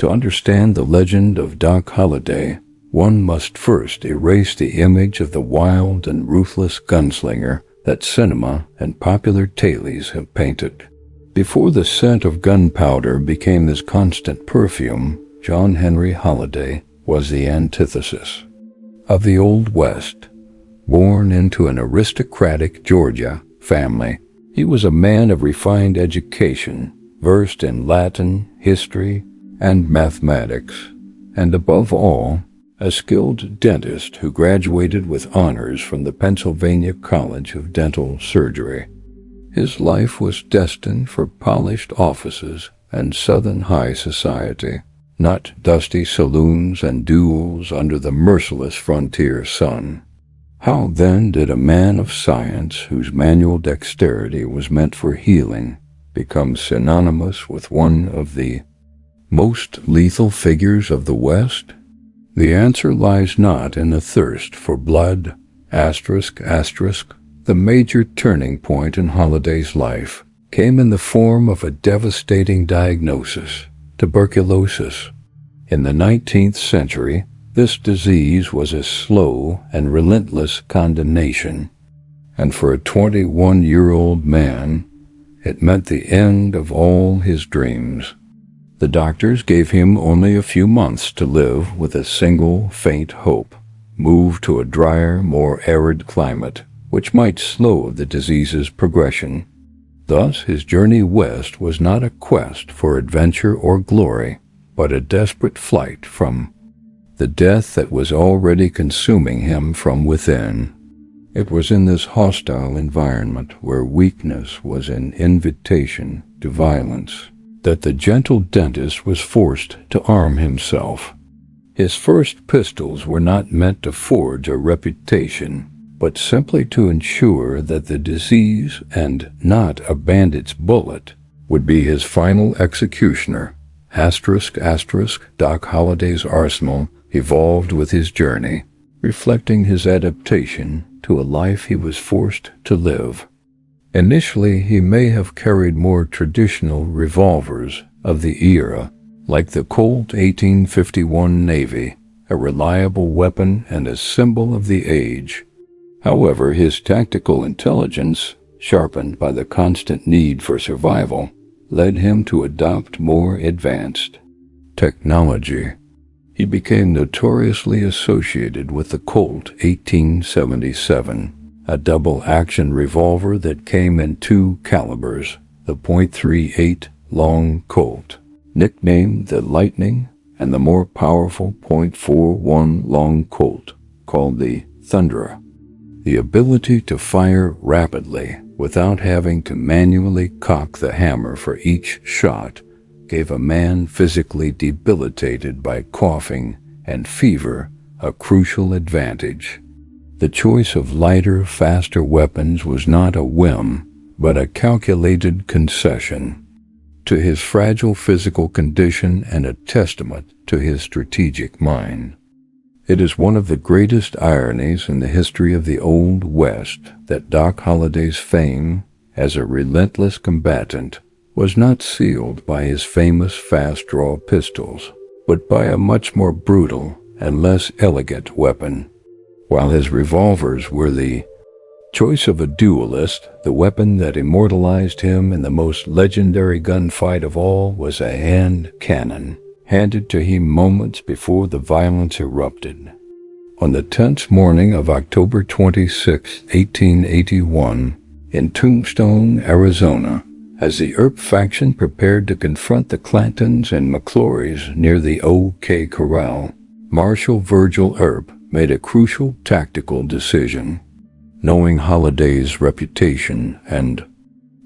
To understand the legend of Doc Holliday, one must first erase the image of the wild and ruthless gunslinger that cinema and popular tales have painted. Before the scent of gunpowder became his constant perfume, John Henry Holliday was the antithesis. Of the Old West, born into an aristocratic Georgia family, he was a man of refined education, versed in Latin, history, and mathematics, and above all, a skilled dentist who graduated with honors from the Pennsylvania College of Dental Surgery. His life was destined for polished offices and Southern high society, not dusty saloons and duels under the merciless frontier sun. How then did a man of science whose manual dexterity was meant for healing become synonymous with one of the most lethal figures of the West? The answer lies not in the thirst for blood, The major turning point in Holliday's life came in the form of a devastating diagnosis, tuberculosis. In the 19th century, this disease was a slow and relentless condemnation, and for a 21-year-old man, it meant the end of all his dreams. The doctors gave him only a few months to live with a single faint hope: move to a drier, more arid climate, which might slow the disease's progression. Thus, his journey west was not a quest for adventure or glory, but a desperate flight from the death that was already consuming him from within. It was in this hostile environment, where weakness was an invitation to violence, that the gentle dentist was forced to arm himself. His first pistols were not meant to forge a reputation, but simply to ensure that the disease, and not a bandit's bullet, would be his final executioner. Doc Holliday's arsenal evolved with his journey, reflecting his adaptation to a life he was forced to live. Initially, he may have carried more traditional revolvers of the era, like the Colt 1851 Navy, a reliable weapon and a symbol of the age. However, his tactical intelligence, sharpened by the constant need for survival, led him to adopt more advanced technology. He became notoriously associated with the Colt 1877, a double-action revolver that came in two calibers, the .38 Long Colt, nicknamed the Lightning, and the more powerful .41 Long Colt, called the Thunderer. The ability to fire rapidly without having to manually cock the hammer for each shot gave a man physically debilitated by coughing and fever a crucial advantage. The choice of lighter, faster weapons was not a whim, but a calculated concession to his fragile physical condition and a testament to his strategic mind. It is one of the greatest ironies in the history of the Old West that Doc Holliday's fame as a relentless combatant was not sealed by his famous fast-draw pistols, but by a much more brutal and less elegant weapon. While his revolvers were the choice of a duelist, the weapon that immortalized him in the most legendary gunfight of all was a hand cannon, handed to him moments before the violence erupted. On the tense morning of October 26, 1881, in Tombstone, Arizona, as the Earp faction prepared to confront the Clantons and McClorys near the OK Corral, Marshal Virgil Earp made a crucial tactical decision. Knowing Holliday's reputation and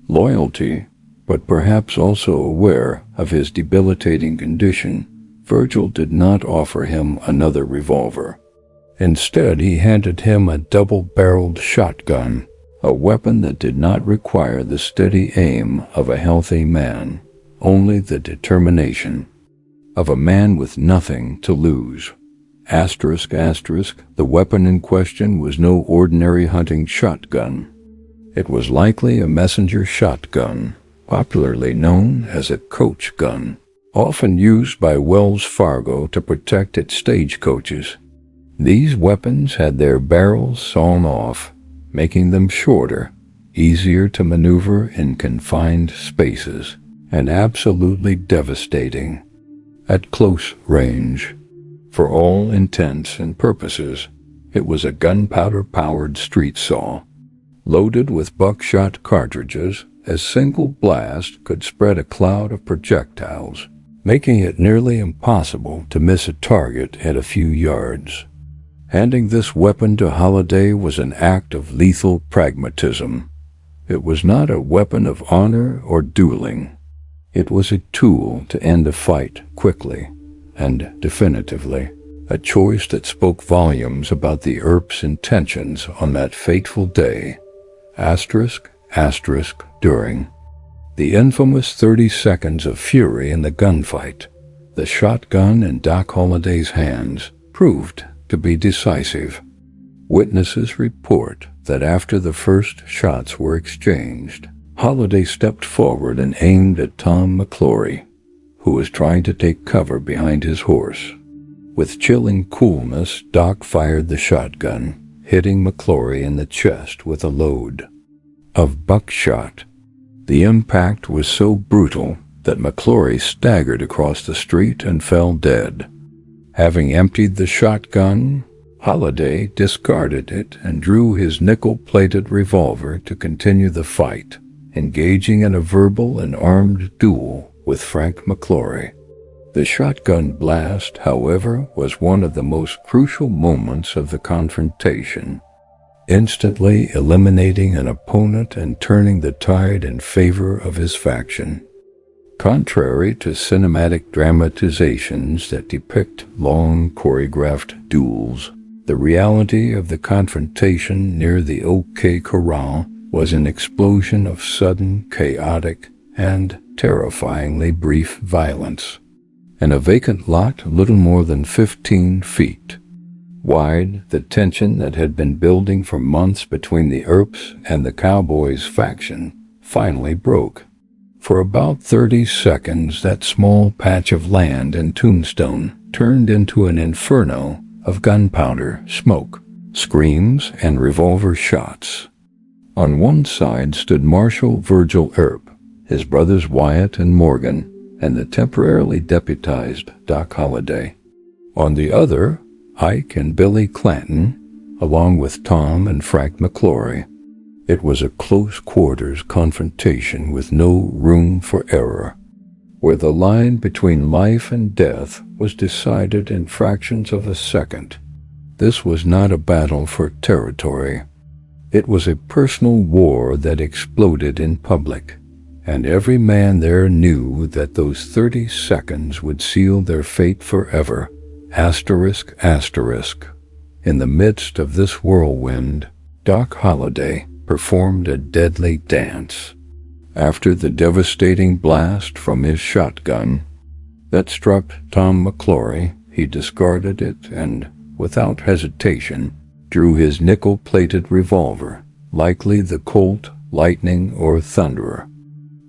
loyalty, but perhaps also aware of his debilitating condition, Virgil did not offer him another revolver. Instead, he handed him a double-barreled shotgun, a weapon that did not require the steady aim of a healthy man, only the determination of a man with nothing to lose. The weapon in question was no ordinary hunting shotgun. It was likely a messenger shotgun, popularly known as a coach gun. often used by Wells Fargo to protect its stagecoaches. These weapons had their barrels sawn off, making them shorter, easier to maneuver in confined spaces, and absolutely devastating at close range. For all intents and purposes, it was a gunpowder-powered street saw. Loaded with buckshot cartridges, a single blast could spread a cloud of projectiles, making it nearly impossible to miss a target at a few yards. Handing this weapon to Holliday was an act of lethal pragmatism. It was not a weapon of honor or dueling. It was a tool to end a fight quickly and definitively, a choice that spoke volumes about the Earp's intentions on that fateful day. During the infamous 30 seconds of fury in the gunfight, the shotgun in Doc Holliday's hands proved to be decisive. Witnesses report that after the first shots were exchanged, Holliday stepped forward and aimed at Tom McClory, who was trying to take cover behind his horse. With chilling coolness, Doc fired the shotgun, hitting McClory in the chest with a load of buckshot. The impact was so brutal that McClory staggered across the street and fell dead. Having emptied the shotgun, Holliday discarded it and drew his nickel-plated revolver to continue the fight, engaging in a verbal and armed duel with Frank McClory. The shotgun blast, however, was one of the most crucial moments of the confrontation, instantly eliminating an opponent and turning the tide in favor of his faction. Contrary to cinematic dramatizations that depict long choreographed duels, the reality of the confrontation near the OK Corral was an explosion of sudden, chaotic, and terrifyingly brief violence. In a vacant lot little more than 15 feet wide, the tension that had been building for months between the Earps and the Cowboys faction finally broke. For about 30 seconds, that small patch of land in Tombstone turned into an inferno of gunpowder, smoke, screams, and revolver shots. On one side stood Marshal Virgil Earp, his brothers Wyatt and Morgan, and the temporarily deputized Doc Holliday. On the other, Ike and Billy Clanton, along with Tom and Frank McClory. It was a close-quarters confrontation with no room for error, where the line between life and death was decided in fractions of a second. This was not a battle for territory. It was a personal war that exploded in public, and every man there knew that those 30 seconds would seal their fate forever. In the midst of this whirlwind, Doc Holliday performed a deadly dance. After the devastating blast from his shotgun that struck Tom McClory, he discarded it and, without hesitation, drew his nickel-plated revolver, likely the Colt, Lightning, or Thunderer.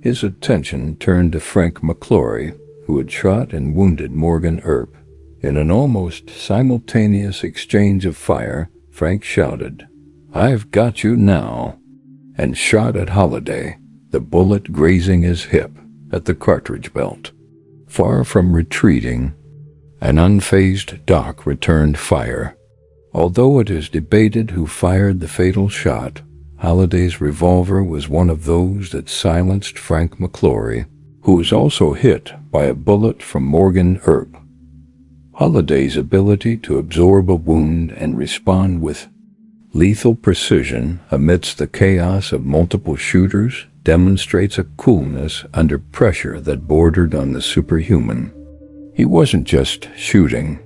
His attention turned to Frank McClory, who had shot and wounded Morgan Earp. In an almost simultaneous exchange of fire, Frank shouted, "I've got you now," and shot at Holliday, the bullet grazing his hip at the cartridge belt. Far from retreating, an unfazed Doc returned fire. Although it is debated who fired the fatal shot, Holliday's revolver was one of those that silenced Frank McClory, who was also hit by a bullet from Morgan Earp. Holliday's ability to absorb a wound and respond with lethal precision amidst the chaos of multiple shooters demonstrates a coolness under pressure that bordered on the superhuman. He wasn't just shooting.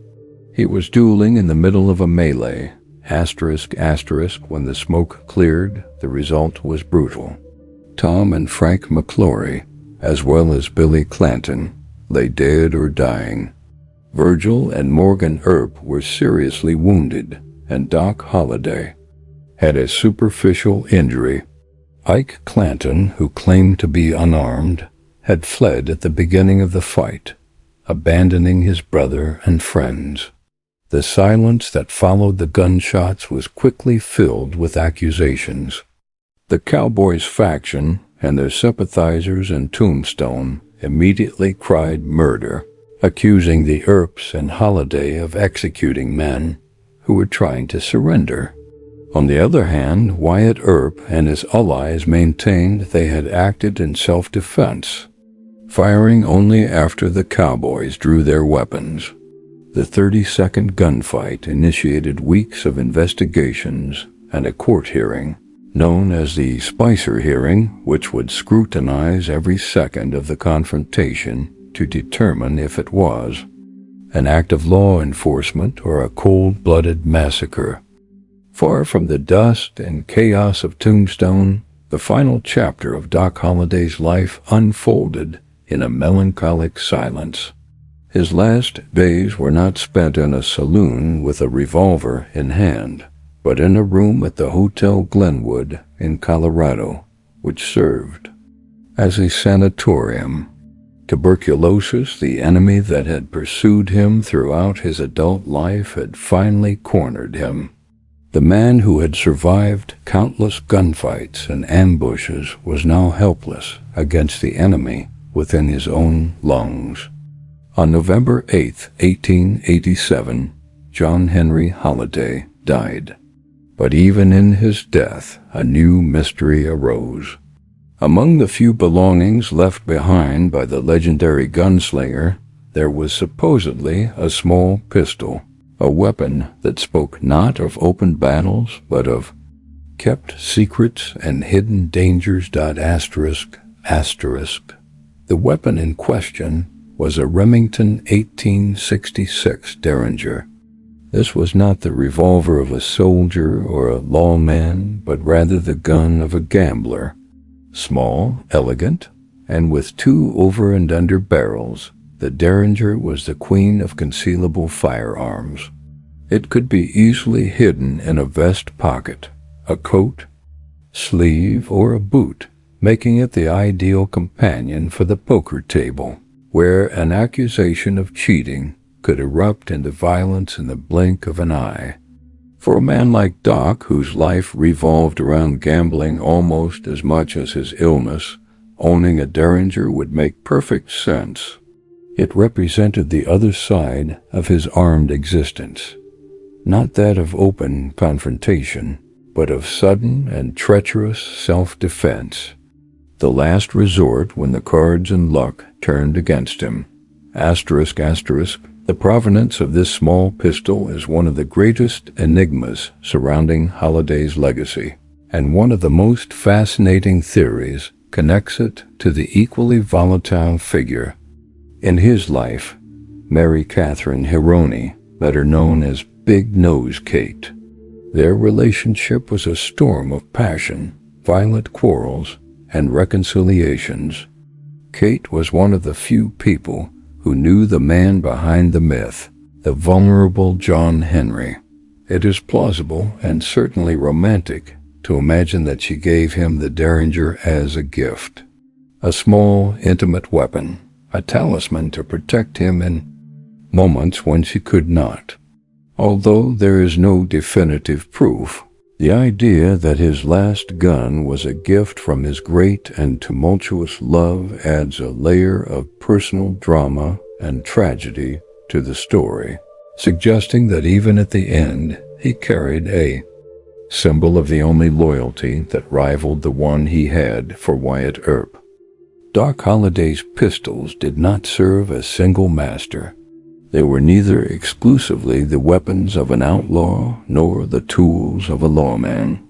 He was dueling in the middle of a melee. When the smoke cleared, the result was brutal. Tom and Frank McClory, as well as Billy Clanton, lay dead or dying. Virgil and Morgan Earp were seriously wounded, and Doc Holliday had a superficial injury. Ike Clanton, who claimed to be unarmed, had fled at the beginning of the fight, abandoning his brother and friends. The silence that followed the gunshots was quickly filled with accusations. The Cowboys faction and their sympathizers in Tombstone immediately cried murder, accusing the Earps and Holliday of executing men who were trying to surrender. On the other hand, Wyatt Earp and his allies maintained they had acted in self-defense, firing only after the Cowboys drew their weapons. The 30-second gunfight initiated weeks of investigations and a court hearing, known as the Spicer hearing, which would scrutinize every second of the confrontation to determine if it was an act of law enforcement or a cold-blooded massacre. Far from the dust and chaos of Tombstone, the final chapter of Doc Holliday's life unfolded in a melancholic silence. His last days were not spent in a saloon with a revolver in hand, but in a room at the Hotel Glenwood in Colorado, which served as a sanatorium. Tuberculosis, the enemy that had pursued him throughout his adult life, had finally cornered him. The man who had survived countless gunfights and ambushes was now helpless against the enemy within his own lungs. On November 8, 1887, John Henry Holliday died. But even in his death, a new mystery arose. Among the few belongings left behind by the legendary gunslinger, there was supposedly a small pistol, a weapon that spoke not of open battles, but of kept secrets and hidden dangers. ****. The weapon in question was a Remington 1866 Derringer. This was not the revolver of a soldier or a lawman, but rather the gun of a gambler. Small, elegant, and with 2 over and under barrels, the Derringer was the queen of concealable firearms. It could be easily hidden in a vest pocket, a coat, sleeve, or a boot, making it the ideal companion for the poker table, where an accusation of cheating could erupt into violence in the blink of an eye. For a man like Doc, whose life revolved around gambling almost as much as his illness, owning a Derringer would make perfect sense. It represented the other side of his armed existence, not that of open confrontation, but of sudden and treacherous self-defense, the last resort when the cards and luck turned against him. ***. The provenance of this small pistol is one of the greatest enigmas surrounding Holliday's legacy, and one of the most fascinating theories connects it to the equally volatile figure in his life, Mary Catherine Hironi, better known as Big Nose Kate. Their relationship was a storm of passion, violent quarrels, and reconciliations. Kate was one of the few people who knew the man behind the myth, the vulnerable John Henry. It is plausible and certainly romantic to imagine that she gave him the Derringer as a gift, a small, intimate weapon, a talisman to protect him in moments when she could not. Although there is no definitive proof, the idea that his last gun was a gift from his great and tumultuous love adds a layer of personal drama and tragedy to the story, suggesting that even at the end he carried a symbol of the only loyalty that rivaled the one he had for Wyatt Earp. Doc Holliday's pistols did not serve a single master. They were neither exclusively the weapons of an outlaw nor the tools of a lawman.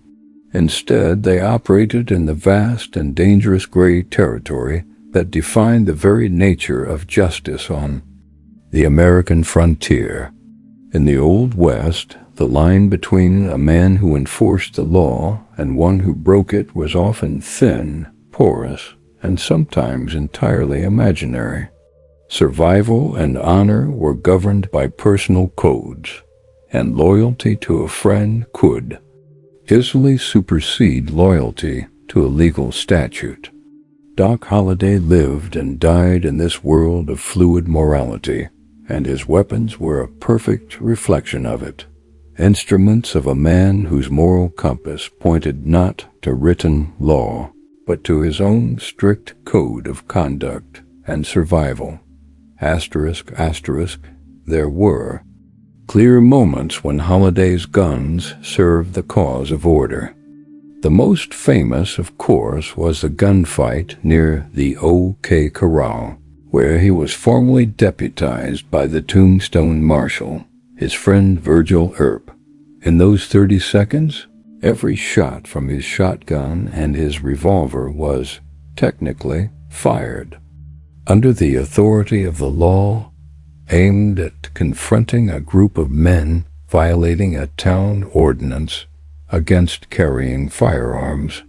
Instead, they operated in the vast and dangerous gray territory that defined the very nature of justice on the American frontier. In the Old West, the line between a man who enforced the law and one who broke it was often thin, porous, and sometimes entirely imaginary. Survival and honor were governed by personal codes, and loyalty to a friend could easily supersede loyalty to a legal statute. Doc Holliday lived and died in this world of fluid morality, and his weapons were a perfect reflection of it. Instruments of a man whose moral compass pointed not to written law, but to his own strict code of conduct and survival. There were clear moments when Holliday's guns served the cause of order. The most famous, of course, was the gunfight near the OK Corral, where he was formally deputized by the Tombstone Marshal, his friend Wyatt Earp. In those 30 seconds, every shot from his shotgun and his revolver was, technically, fired. Under the authority of the law, aimed at confronting a group of men violating a town ordinance against carrying firearms.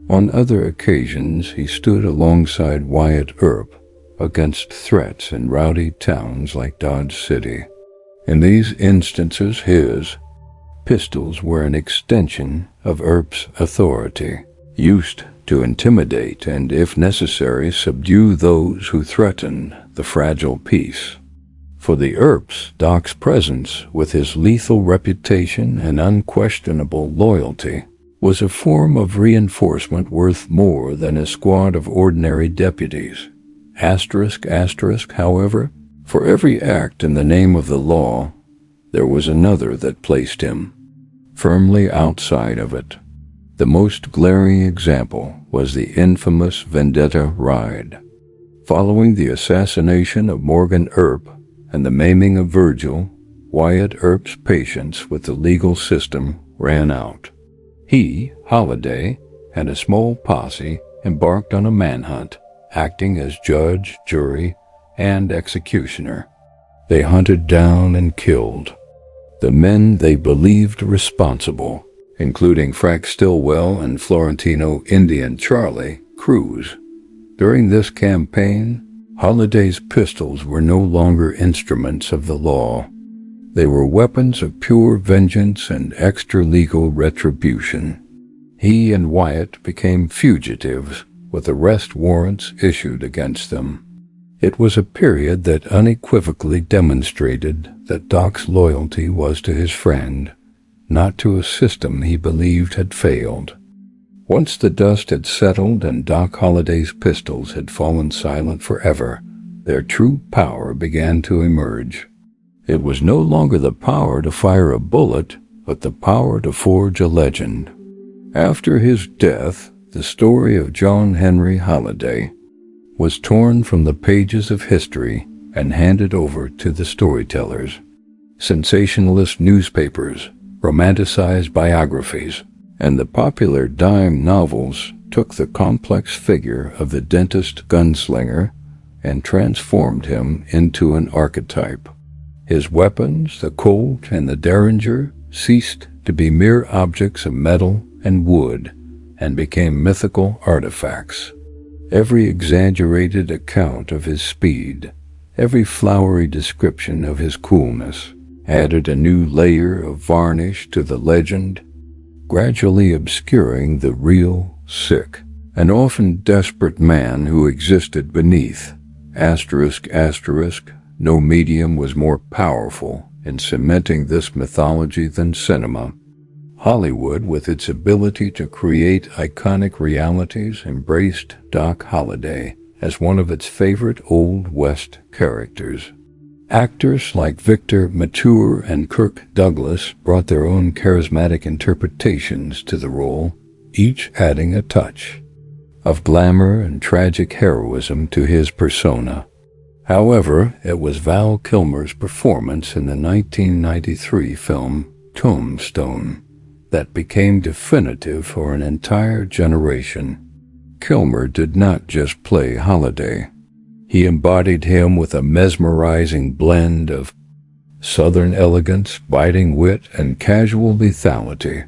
On other occasions, he stood alongside Wyatt Earp against threats in rowdy towns like Dodge City. In these instances, his pistols were an extension of Earp's authority, used to intimidate and, if necessary, subdue those who threatened the fragile peace. For the Earps, Doc's presence, with his lethal reputation and unquestionable loyalty, was a form of reinforcement worth more than a squad of ordinary deputies. However, for every act in the name of the law, there was another that placed him firmly outside of it. The most glaring example was the infamous Vendetta Ride. Following the assassination of Morgan Earp and the maiming of Virgil, Wyatt Earp's patience with the legal system ran out. He, Holliday, and a small posse embarked on a manhunt, acting as judge, jury, and executioner. They hunted down and killed the men they believed responsible, including Frank Stillwell and Florentino Indian Charlie Cruz. During this campaign, Holliday's pistols were no longer instruments of the law. They were weapons of pure vengeance and extra-legal retribution. He and Wyatt became fugitives, with arrest warrants issued against them. It was a period that unequivocally demonstrated that Doc's loyalty was to his friend, not to a system he believed had failed. Once the dust had settled and Doc Holliday's pistols had fallen silent forever, their true power began to emerge. It was no longer the power to fire a bullet, but the power to forge a legend. After his death, the story of John Henry Holliday was torn from the pages of history and handed over to the storytellers. Sensationalist newspapers, romanticized biographies, and the popular dime novels took the complex figure of the dentist gunslinger and transformed him into an archetype. His weapons, the Colt and the Derringer, ceased to be mere objects of metal and wood and became mythical artifacts. Every exaggerated account of his speed, every flowery description of his coolness, added a new layer of varnish to the legend, gradually obscuring the real, sick, and often desperate man who existed beneath. No medium was more powerful in cementing this mythology than cinema. Hollywood, with its ability to create iconic realities, embraced Doc Holliday as one of its favorite Old West characters. Actors like Victor Mature and Kirk Douglas brought their own charismatic interpretations to the role, each adding a touch of glamour and tragic heroism to his persona. However, it was Val Kilmer's performance in the 1993 film Tombstone that became definitive for an entire generation. Kilmer did not just play Holliday. He embodied him with a mesmerizing blend of Southern elegance, biting wit, and casual lethality.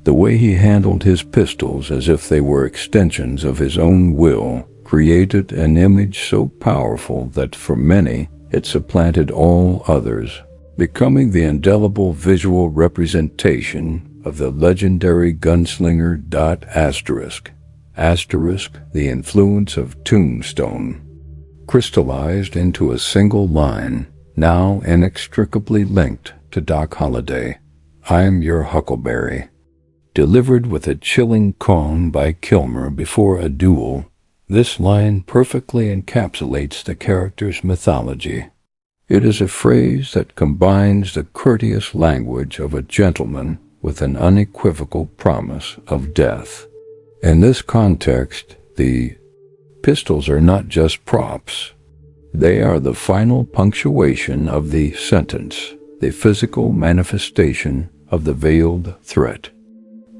The way he handled his pistols as if they were extensions of his own will created an image so powerful that for many it supplanted all others, becoming the indelible visual representation of the legendary gunslinger. The influence of Tombstone, crystallized into a single line, now inextricably linked to Doc Holliday. I'm your huckleberry. Delivered with a chilling calm by Kilmer before a duel, this line perfectly encapsulates the character's mythology. It is a phrase that combines the courteous language of a gentleman with an unequivocal promise of death. In this context, the pistols are not just props. They are the final punctuation of the sentence, the physical manifestation of the veiled threat.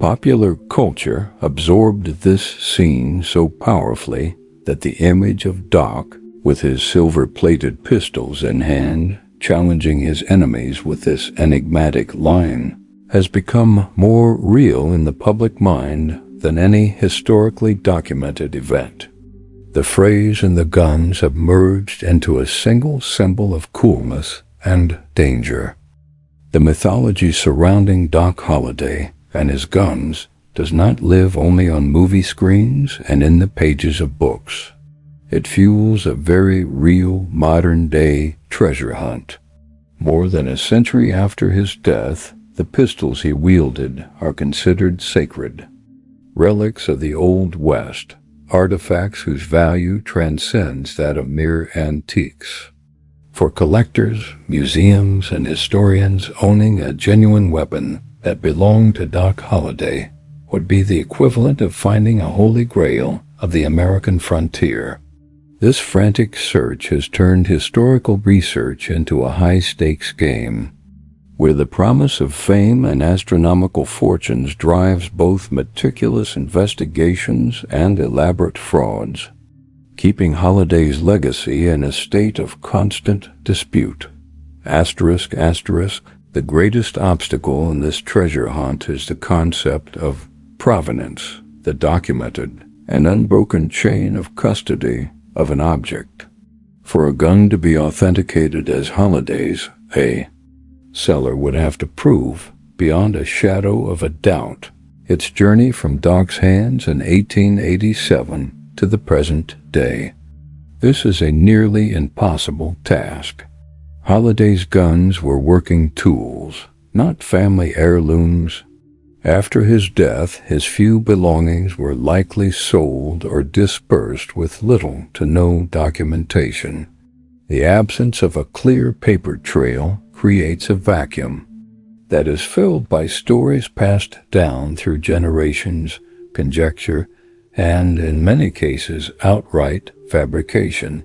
Popular culture absorbed this scene so powerfully that the image of Doc, with his silver-plated pistols in hand, challenging his enemies with this enigmatic line, has become more real in the public mind than any historically documented event. The phrase and the guns have merged into a single symbol of coolness and danger. The mythology surrounding Doc Holliday and his guns does not live only on movie screens and in the pages of books. It fuels a very real modern-day treasure hunt. More than a century after his death, the pistols he wielded are considered sacred. Relics of the Old West, artifacts whose value transcends that of mere antiques. For collectors, museums, and historians, owning a genuine weapon that belonged to Doc Holliday would be the equivalent of finding a holy grail of the American frontier. This frantic search has turned historical research into a high-stakes game, where the promise of fame and astronomical fortunes drives both meticulous investigations and elaborate frauds, keeping Holliday's legacy in a state of constant dispute. The greatest obstacle in this treasure hunt is the concept of provenance, the documented and unbroken chain of custody of an object. For a gun to be authenticated as Holliday's, a seller would have to prove, beyond a shadow of a doubt, its journey from Doc's hands in 1887 to the present day. This is a nearly impossible task. Holliday's guns were working tools, not family heirlooms. After his death, his few belongings were likely sold or dispersed with little to no documentation. The absence of a clear paper trail creates a vacuum that is filled by stories passed down through generations, conjecture, and, in many cases, outright fabrication.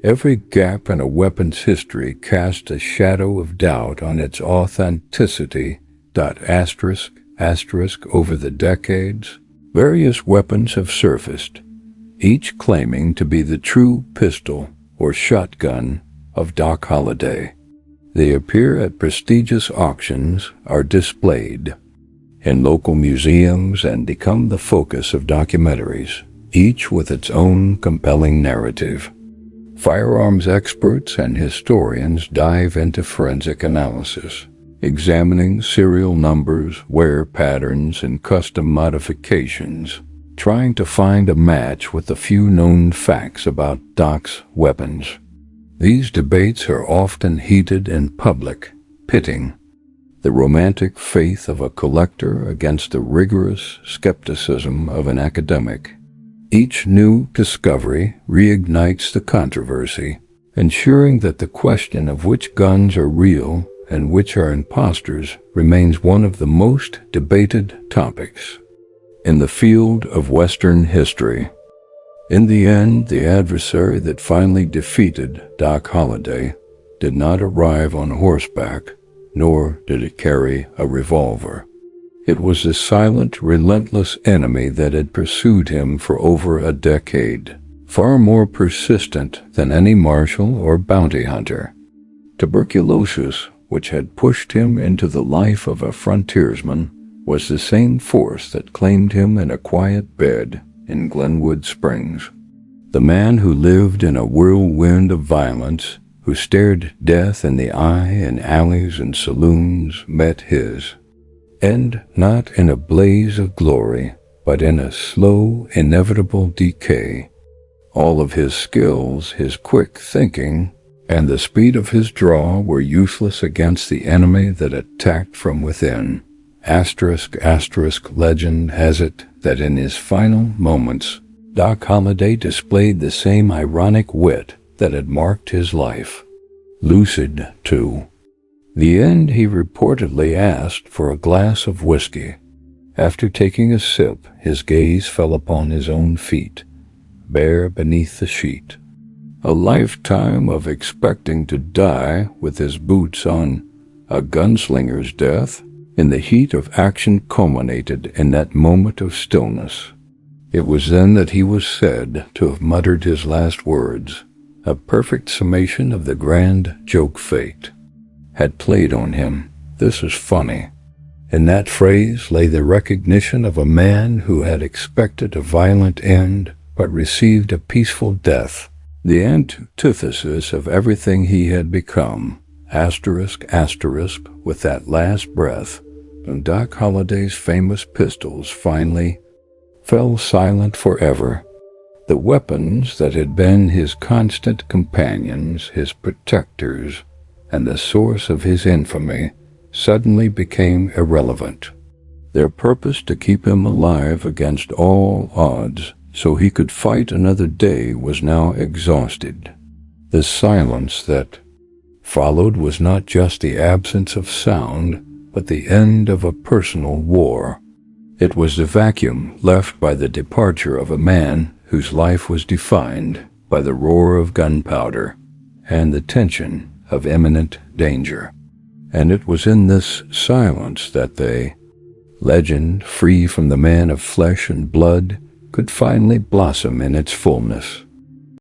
Every gap in a weapon's history casts a shadow of doubt on its authenticity. Over the decades, various weapons have surfaced, each claiming to be the true pistol or shotgun of Doc Holliday. They appear at prestigious auctions, are displayed in local museums, and become the focus of documentaries, each with its own compelling narrative. Firearms experts and historians dive into forensic analysis, examining serial numbers, wear patterns, and custom modifications, trying to find a match with the few known facts about Doc's weapons. These debates are often heated in public, pitting the romantic faith of a collector against the rigorous skepticism of an academic. Each new discovery reignites the controversy, ensuring that the question of which guns are real and which are imposters remains one of the most debated topics in the field of Western history. In the end, the adversary that finally defeated Doc Holliday did not arrive on horseback, nor did it carry a revolver. It was the silent, relentless enemy that had pursued him for over a decade, far more persistent than any marshal or bounty hunter. Tuberculosis, which had pushed him into the life of a frontiersman, was the same force that claimed him in a quiet bed in Glenwood Springs. The man who lived in a whirlwind of violence, who stared death in the eye in alleys and saloons, met his end not in a blaze of glory, but in a slow, inevitable decay. All of his skills, his quick thinking, and the speed of his draw were useless against the enemy that attacked from within. Legend has it that in his final moments, Doc Holliday displayed the same ironic wit that had marked his life. Lucid, too. The end, he reportedly asked for a glass of whiskey. After taking a sip, his gaze fell upon his own feet, bare beneath the sheet. A lifetime of expecting to die with his boots on, a gunslinger's death, in the heat of action culminated in that moment of stillness. It was then that he was said to have muttered his last words, a perfect summation of the grand joke fate had played on him. This is funny. In that phrase lay the recognition of a man who had expected a violent end but received a peaceful death, the antithesis of everything he had become. With that last breath, and Doc Holliday's famous pistols finally fell silent forever. The weapons that had been his constant companions, his protectors, and the source of his infamy, suddenly became irrelevant. Their purpose to keep him alive against all odds so he could fight another day was now exhausted. The silence that followed was not just the absence of sound, but the end of a personal war. It was the vacuum left by the departure of a man whose life was defined by the roar of gunpowder and the tension of imminent danger. And it was in this silence that legend, free from the man of flesh and blood, could finally blossom in its fullness.